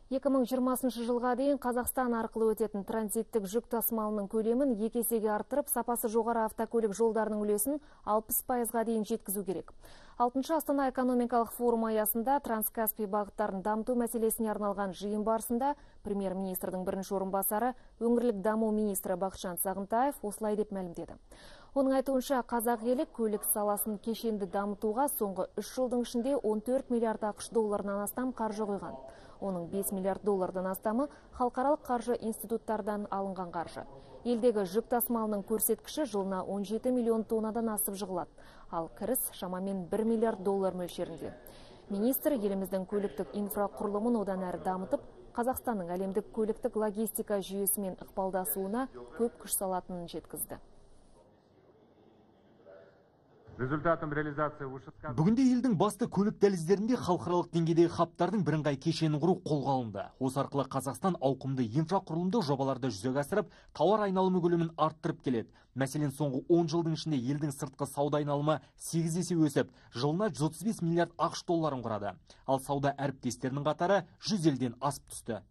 2020 жылға дейін Қазақстан арқылы өтетін транзиттік жүк тасымалының көлемін 2 есеге арттырып, сапасы жоғары автокөлік жолдарының үлесін 60%-ға дейін жеткізу керек. 6-шы Астана экономикалық форум аясында Транскаспий бағыттарын дамыту мәселесіне арналған жиын барысында премьер-министрдің бірінші орынбасары, өңірлік даму министрі Бақытжан Сағынтаев осылай деп мәлімдеді. Оның айтуынша, қазақ елі көлік саласын кешенді дамытуға соңғы 3 жылдың ішінде 14 миллиард ақш долларынан астам қаржы құйған. Оның 5 миллиард доллардан астамы халықаралық қаржы институттардан алынған қаржы. Елдегі жүк тасымалының көрсеткіші жылына 17 миллион тоннадан асып жығылады, ал кіріс шамамен 1 миллиард доллар мөлшерінде. Министр еліміздің көліктік инфрақұрылымын одан әрі дамытып, Қазақстанның әлемдік көліктік логистика жүйесімен ықпалдасуына көп күш салатынын жеткізді. Бүгінде елдің басты көлік дәліздерінде халықаралық деңгейдегі хабтардың бірыңғай кешенін құру қолға алынды. Осы арқылы Қазақстан ауқымды инфрақұрылымдық жобаларды жүзеге асырып, тауар айналымы көлемін арттырып келеді. Мәселен, соңғы 10 жылдың ішінде елдің сыртқы сауда айналымы 8 есе өсіп, жылына 135 миллиард ақш долларын құрады. Ал сауда әріптестерінің қатары 100 елден асып түсті.